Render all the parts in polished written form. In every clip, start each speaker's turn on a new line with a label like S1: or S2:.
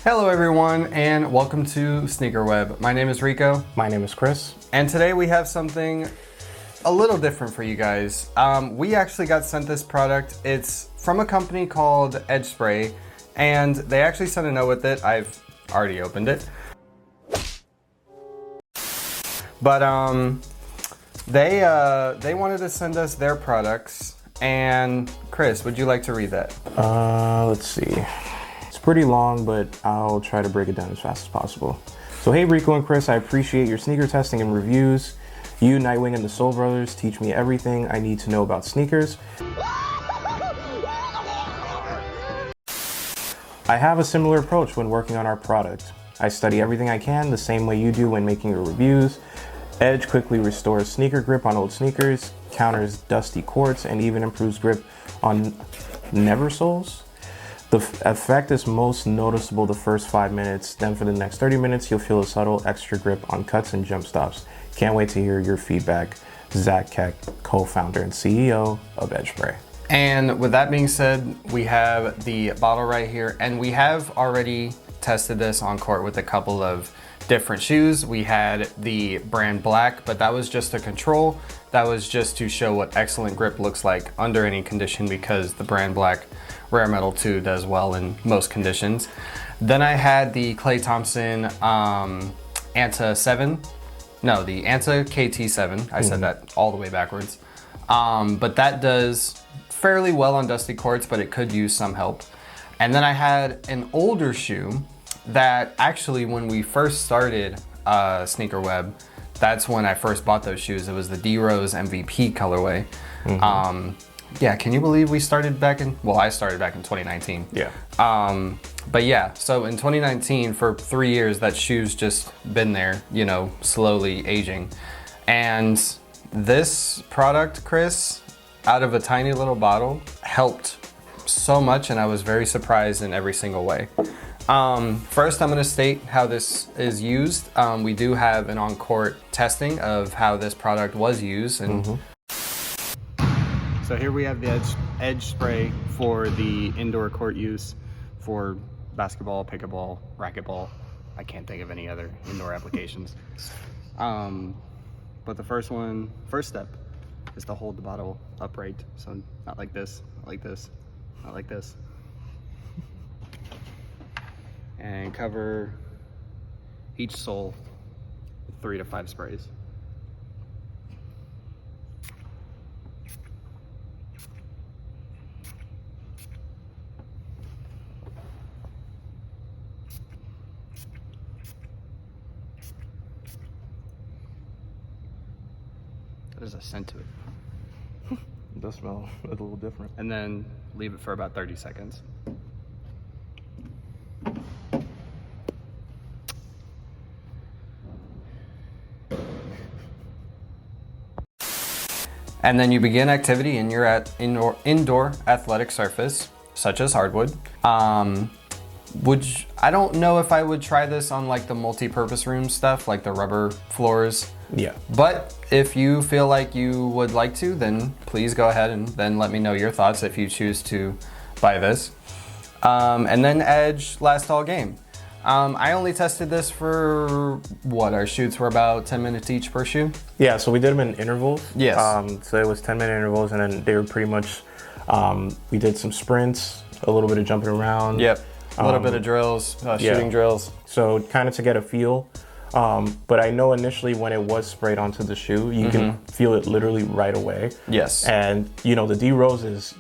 S1: Hello everyone and welcome to SneakerWeb. My name is Rico.
S2: My name is Chris.
S1: And today we have something a little different for you guys. We actually got sent this product. It's from a company called Edge Spray and they actually sent a note with it. I've already opened it. But they wanted to send us their products. And Chris, would you like to read that?
S2: Let's see. It's pretty long, but I'll try to break it down as fast as possible. So hey Rico and Chris, I appreciate your sneaker testing and reviews. You, Nightwing, and the Soul Brothers teach me everything I need to know about sneakers. I have a similar approach when working on our product. I study everything I can the same way you do when making your reviews. Edge quickly restores sneaker grip on old sneakers, counters dusty quartz, and even improves grip on never soles. The effect is most noticeable the first 5 minutes, then for the next 30 minutes, you'll feel a subtle extra grip on cuts and jump stops. Can't wait to hear your feedback. Zach Keck, co-founder and CEO of Edge Spray.
S1: And with that being said, we have the bottle right here, and we have already tested this on court with a couple of different shoes. We had the brand black, but that was just a control. That was just to show what excellent grip looks like under any condition, because the brand black Rare Metal 2 does well in most conditions. Then I had the Clay Thompson Anta 7. No, the Anta KT7. I said that all the way backwards. But that does fairly well on dusty courts, but it could use some help. And then I had an older shoe that actually, when we first started SneakerWeb, that's when I first bought those shoes. It was the D-Rose MVP colorway. Yeah, can you believe we started back in, well, I started back in 2019.
S2: Yeah.
S1: But yeah, so in 2019, for 3 years, that shoe's just been there, you know, slowly aging. And this product, Chris, out of a tiny little bottle, helped so much, and I was very surprised in every single way. First, I'm gonna state how this is used. We do have an on-court testing of how this product was used. And so here we have the Edge Spray for the indoor court use for basketball, pickleball, racquetball. I can't think of any other indoor applications. But the first step is to hold the bottle upright. So not like this, not like this, not like this. And cover each sole with 3 to 5 sprays. There's a scent to it.
S2: It does smell a little different.
S1: And then leave it for about 30 seconds. And then you begin activity in your indoor athletic surface, such as hardwood. I don't know if I would try this on like the multi-purpose room stuff, like the rubber floors.
S2: Yeah.
S1: But if you feel like you would like to, then please go ahead and then let me know your thoughts if you choose to buy this. And then Edge last all game. I only tested this for what, our shoots were about 10 minutes each per shoe?
S2: Yeah, so we did them in intervals.
S1: Yes.
S2: So it was 10-minute intervals, and then they were pretty much, we did some sprints, a little bit of jumping around.
S1: Yep, a little bit of drills, shooting drills. So
S2: kind of to get a feel. But I know initially when it was sprayed onto the shoe, you can feel it literally right away.
S1: Yes.
S2: And you know, the D-Roses,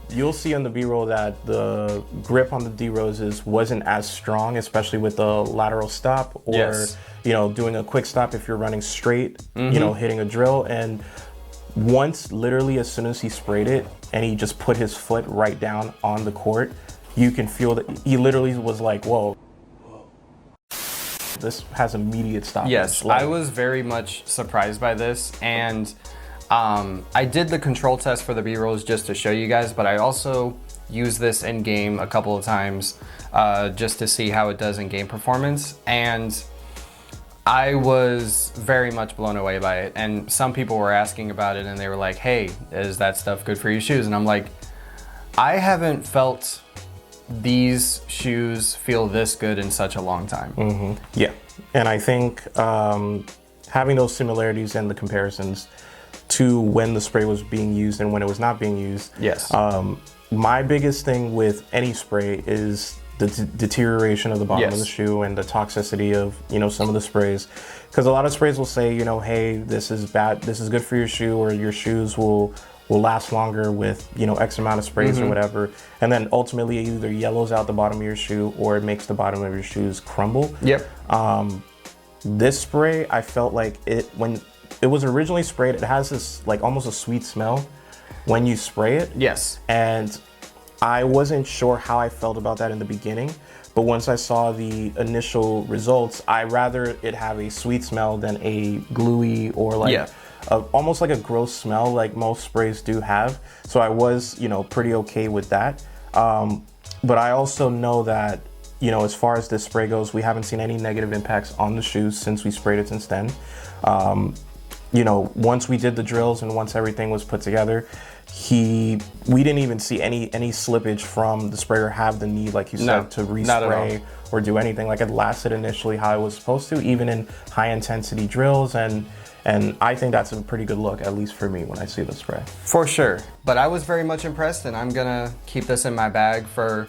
S2: you'll see on the B-roll that the grip on the D-Roses wasn't as strong, especially with the lateral stop or, you know, doing a quick stop if you're running straight, you know, hitting a drill. And once, literally as soon as he sprayed it and he just put his foot right down on the court, you can feel that he literally was like, whoa. This has immediate stop.
S1: Yes, I was very much surprised by this, and I did the control test for the B-rolls just to show you guys, but I also used this in game a couple of times just to see how it does in game performance, and I was very much blown away by it. And some people were asking about it and they were like, hey, is that stuff good for your shoes? And I'm like, I haven't felt these shoes feel this good in such a long time.
S2: Yeah, and I think having those similarities and the comparisons to when the spray was being used and when it was not being used.
S1: Yes.
S2: My biggest thing with any spray is the deterioration of the bottom of the shoe and the toxicity of, you know, some of the sprays. Because a lot of sprays will say, you know, hey, this is bad, this is good for your shoe, or your shoes will last longer with, you know, X amount of sprays or whatever. And then ultimately it either yellows out the bottom of your shoe or it makes the bottom of your shoes crumble.
S1: Yep.
S2: This spray, I felt like when it was originally sprayed, it has this like almost a sweet smell when you spray it.
S1: Yes.
S2: And I wasn't sure how I felt about that in the beginning, but once I saw the initial results, I rather it have a sweet smell than a gluey or like almost like a gross smell like most sprays do have. So I was, you know, pretty okay with that. But I also know that, you know, as far as this spray goes, we haven't seen any negative impacts on the shoes since we sprayed it since then. You know, once we did the drills and once everything was put together, we didn't even see any slippage from the sprayer have the need, like you said, to respray or do anything. Like it lasted initially how it was supposed to, even in high intensity drills. And I think that's a pretty good look, at least for me, when I see the spray.
S1: For sure. But I was very much impressed, and I'm gonna keep this in my bag for,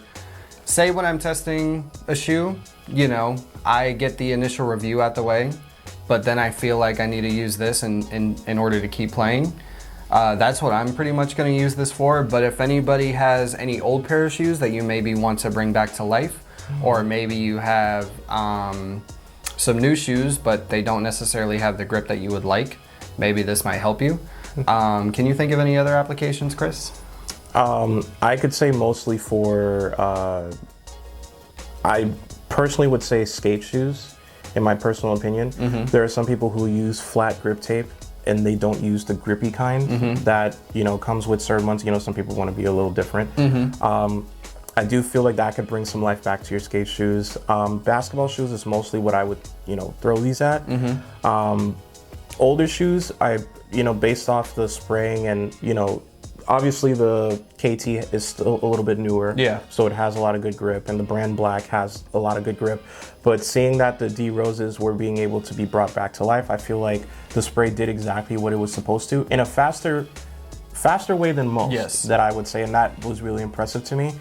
S1: say when I'm testing a shoe, you know, I get the initial review out the way, but then I feel like I need to use this in order to keep playing. That's what I'm pretty much going to use this for. But if anybody has any old pair of shoes that you maybe want to bring back to life, or maybe you have some new shoes, but they don't necessarily have the grip that you would like, maybe this might help you. Can you think of any other applications, Chris?
S2: I could say mostly for, I personally would say skate shoes. In my personal opinion, there are some people who use flat grip tape and they don't use the grippy kind that, you know, comes with certain ones. You know, some people want to be a little different. I do feel like that could bring some life back to your skate shoes. Basketball shoes is mostly what I would, you know, throw these at. Older shoes, you know, based off the spraying and, you know, obviously the KT is still a little bit newer, so it has a lot of good grip, and the brand black has a lot of good grip. But seeing that the D Roses were being able to be brought back to life, I feel like the spray did exactly what it was supposed to in a faster way than most, that I would say, and that was really impressive to me.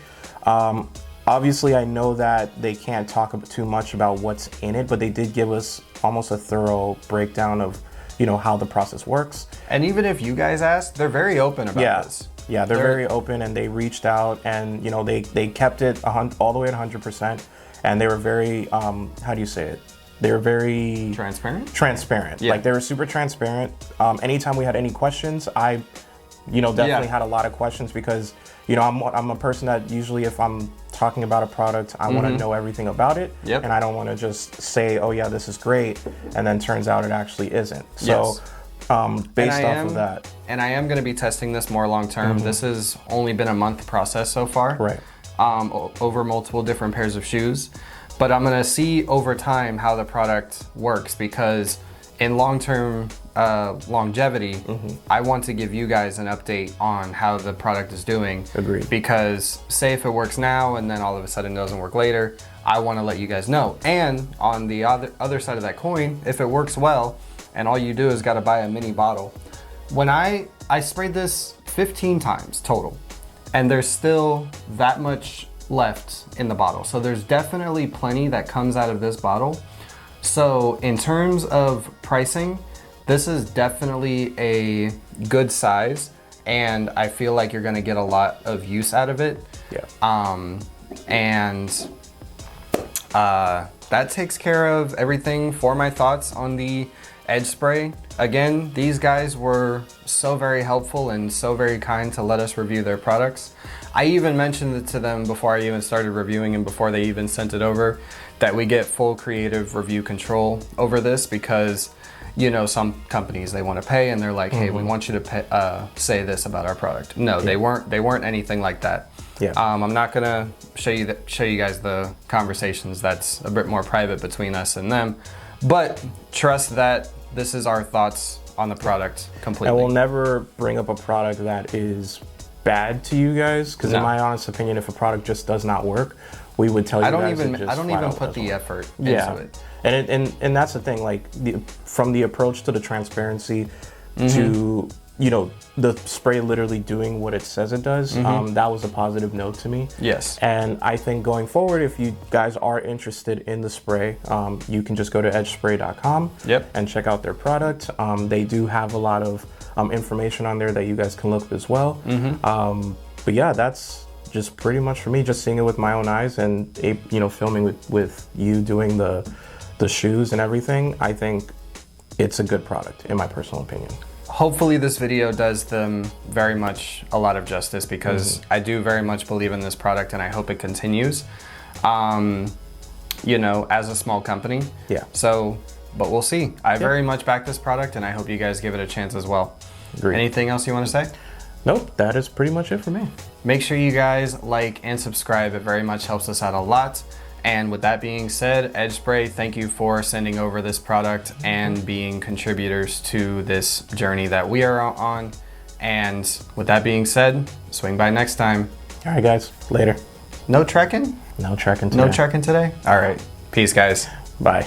S2: Obviously, I know that they can't talk too much about what's in it, but they did give us almost a thorough breakdown of, you know, how the process works.
S1: And even if you guys asked, they're very open about this.
S2: Yeah, they're very open, and they reached out, and, you know, they kept it all the way at 100%, and they were very, how do you say it? They were very... Transparent. Like, they were super transparent. Anytime we had any questions, I, you know, definitely had a lot of questions because, you know, I'm a person that usually if I'm talking about a product, I want to know everything about it, and I don't want to just say, oh yeah, this is great, and then turns out it actually isn't. So based off of that.
S1: And I am going to be testing this more long term. This has only been a month process so far.
S2: Right.
S1: Over multiple different pairs of shoes. But I'm going to see over time how the product works, because in long-term longevity, I want to give you guys an update on how the product is doing.
S2: Agreed.
S1: Because say if it works now and then all of a sudden doesn't work later, I want to let you guys know. And on the other side of that coin, if it works well and all you do is got to buy a mini bottle. When I sprayed this 15 times total, and there's still that much left in the bottle. So there's definitely plenty that comes out of this bottle. So in terms of pricing, this is definitely a good size, and I feel like you're gonna get a lot of use out of it. That takes care of everything for my thoughts on the Edge spray. Again, these guys were so very helpful and so very kind to let us review their products. I even mentioned it to them before I even started reviewing and before they even sent it over, that we get full creative review control over this, because, you know, some companies, they want to pay and they're like, hey, we want you to say this about our product. No, they weren't anything like that. I'm not gonna show you guys the conversations. That's a bit more private between us and them, but trust that this is our thoughts on the product completely.
S2: And we'll never bring up a product that is bad to you guys, because in
S1: No.
S2: my honest opinion, if a product just does not work, we would tell you
S1: I don't
S2: guys
S1: even
S2: it just
S1: I don't
S2: flat
S1: even
S2: out
S1: put
S2: doesn't
S1: the
S2: work.
S1: effort
S2: Yeah,
S1: into it.
S2: and that's the thing. Like from the approach to the transparency to the spray literally doing what it says it does. That was a positive note to me.
S1: Yes.
S2: And I think going forward, if you guys are interested in the spray, you can just go to edgespray.com
S1: Yep.
S2: and check out their product. They do have a lot of information on there that you guys can look up as well. But yeah, that's just pretty much for me, just seeing it with my own eyes and filming with you doing the shoes and everything. I think it's a good product in my personal opinion.
S1: Hopefully this video does them very much a lot of justice, because I do very much believe in this product and I hope it continues, as a small company.
S2: Yeah.
S1: So, but we'll see. I very much back this product and I hope you guys give it a chance as well.
S2: Agreed.
S1: Anything else you want to say?
S2: Nope, that is pretty much it for me.
S1: Make sure you guys like and subscribe. It very much helps us out a lot. And with that being said, Edge Spray, thank you for sending over this product and being contributors to this journey that we are on. And with that being said, swing by next time.
S2: All right, guys, later.
S1: No trekking?
S2: No trekking today.
S1: No trekking today? All right. Peace, guys.
S2: Bye.